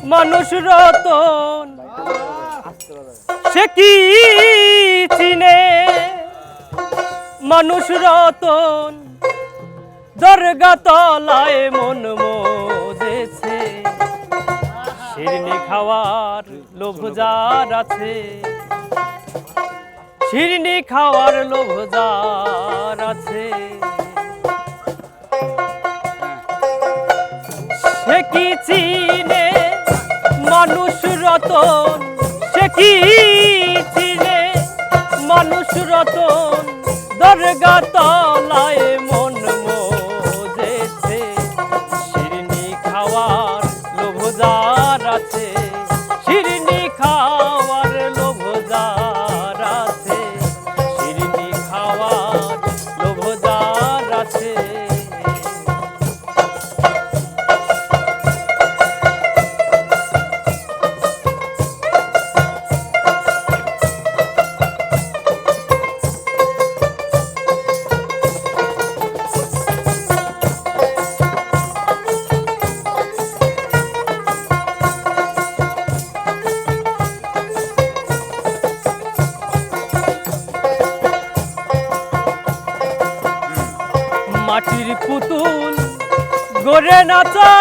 মানুষ রতন সে কি চিনে মানুষ রতন দরগা তলায় মন মজেছে শিরনি খাওয়ার লোভ যার আছে শিরনি খাওয়ার লোভ যার আছে সে কি চিনে মানুষ রতন সে কি চিনে মানুষ রতন দরগা তলায় মন মজেছে শিরনি খাওয়ার লোভ যার আছে শিরনি খাওয়ার লোভ যার আছে শিরনি খাওয়ার লোভ যার আছে মাটির পুতুল গড়ে নাচা